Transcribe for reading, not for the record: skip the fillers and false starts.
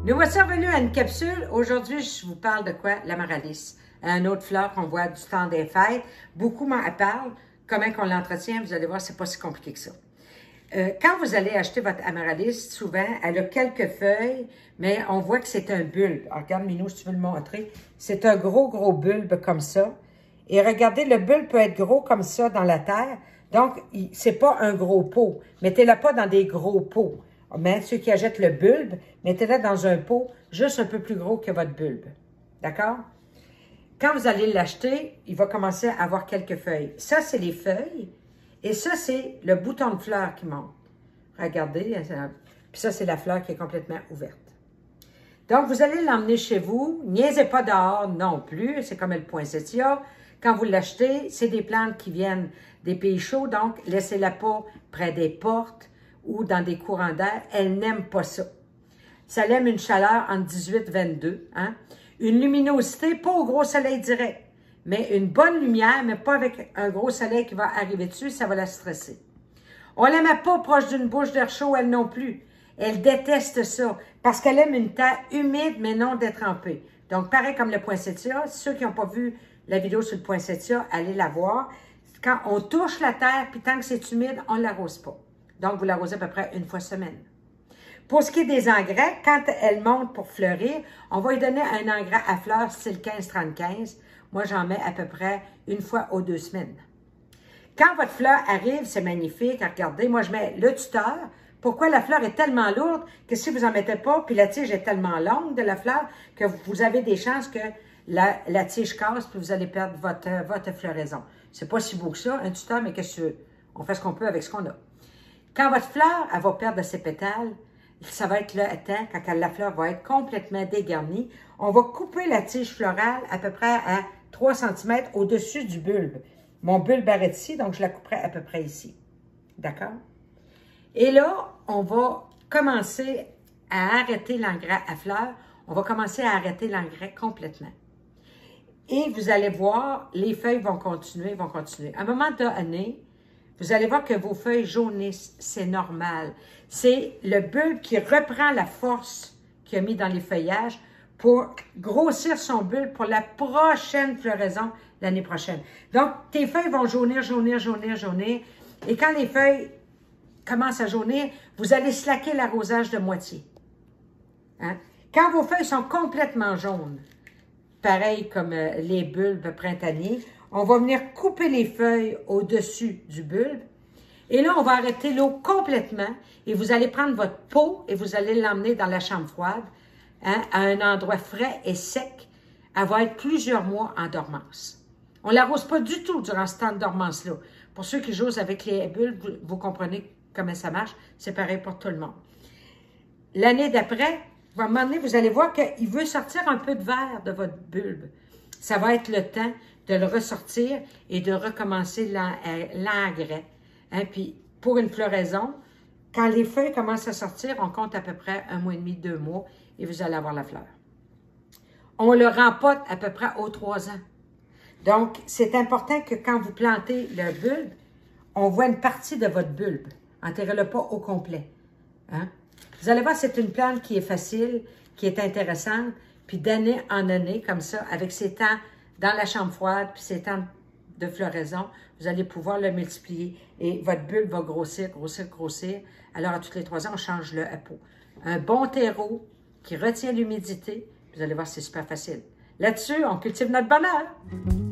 Nous voici revenus à une capsule. Aujourd'hui, je vous parle de quoi? L'amaryllis. Une autre fleur qu'on voit du temps des fêtes. Beaucoup m'en parlent. Comment on l'entretient, vous allez voir, c'est pas si compliqué que ça. Quand vous allez acheter votre amaryllis, souvent, elle a quelques feuilles, mais on voit que c'est un bulbe. Alors, regarde, Minou, si tu veux le montrer. C'est un gros bulbe comme ça. Et regardez, le bulbe peut être gros comme ça dans la terre. Donc, c'est pas un gros pot. Mettez-le pas dans des gros pots. Mais ceux qui achètent le bulbe, mettez-le dans un pot juste un peu plus gros que votre bulbe. D'accord? Quand vous allez l'acheter, il va commencer à avoir quelques feuilles. Ça, c'est les feuilles. Et ça, c'est le bouton de fleur qui monte. Regardez. Puis ça, c'est la fleur qui est complètement ouverte. Donc, vous allez l'emmener chez vous. Niaisez pas dehors non plus. C'est comme le poinsettia. Quand vous l'achetez, c'est des plantes qui viennent des pays chauds. Donc, laissez-la pas près des portes ou dans des courants d'air. Elle n'aime pas ça. Ça aime une chaleur entre 18 et 22. Hein? Une luminosité, pas au gros soleil direct, mais une bonne lumière, mais pas avec un gros soleil qui va arriver dessus, ça va la stresser. On ne la met pas proche d'une bouche d'air chaud, elle non plus. Elle déteste ça, parce qu'elle aime une terre humide, mais non détrempée. Donc, pareil comme le poinsettia, ceux qui n'ont pas vu la vidéo sur le poinsettia, allez la voir. Quand on touche la terre, puis tant que c'est humide, on ne l'arrose pas. Donc, vous l'arrosez à peu près une fois semaine. Pour ce qui est des engrais, quand elle monte pour fleurir, on va lui donner un engrais à fleurs style 15-30-15. Moi, j'en mets à peu près une fois aux 2 semaines. Quand votre fleur arrive, c'est magnifique. Regardez, moi, je mets le tuteur. Pourquoi la fleur est tellement lourde que si vous n'en mettez pas, puis la tige est tellement longue de la fleur que vous avez des chances que la tige casse, puis vous allez perdre votre floraison. C'est pas si beau que ça, un tuteur, mais qu'est-ce que tu veux? On fait ce qu'on peut avec ce qu'on a. Quand votre fleur, elle va perdre ses pétales, ça va être le temps, quand la fleur va être complètement dégarnie, on va couper la tige florale à peu près à 3 cm au-dessus du bulbe. Mon bulbe arrête ici, donc je la couperai à peu près ici. D'accord? Et là, on va commencer à arrêter l'engrais à fleurs. On va commencer à arrêter l'engrais complètement. Et vous allez voir, les feuilles vont continuer. À un moment donné, vous allez voir que vos feuilles jaunissent, c'est normal. C'est le bulbe qui reprend la force qu'il a mis dans les feuillages pour grossir son bulbe pour la prochaine floraison l'année prochaine. Donc, tes feuilles vont jaunir. Et quand les feuilles commencent à jaunir, vous allez slacker l'arrosage de moitié. Hein? Quand vos feuilles sont complètement jaunes, pareil comme les bulbes printaniers, on va venir couper les feuilles au-dessus du bulbe. Et là, on va arrêter l'eau complètement et vous allez prendre votre pot et vous allez l'emmener dans la chambre froide, hein, à un endroit frais et sec. Elle va être plusieurs mois en dormance. On ne l'arrose pas du tout durant ce temps de dormance-là. Pour ceux qui jouent avec les bulbes, vous comprenez comment ça marche. C'est pareil pour tout le monde. L'année d'après, à un moment donné, vous allez voir qu'il veut sortir un peu de verre de votre bulbe. Ça va être le temps de le ressortir et de recommencer l'engrais. Hein? Puis, pour une floraison, quand les feuilles commencent à sortir, on compte à peu près 1 mois et demi, 2 mois, et vous allez avoir la fleur. On le rempote à peu près aux 3 ans. Donc, c'est important que quand vous plantez le bulbe, on voit une partie de votre bulbe. Enterrez-le pas au complet. Hein? Vous allez voir, c'est une plante qui est facile, qui est intéressante, puis d'année en année, comme ça, avec ses temps dans la chambre froide, puis ses temps de floraison, vous allez pouvoir le multiplier. Et votre bulbe va grossir. Alors, à tous les 3 ans, on change le pot. Un bon terreau qui retient l'humidité, vous allez voir, c'est super facile. Là-dessus, on cultive notre bonheur.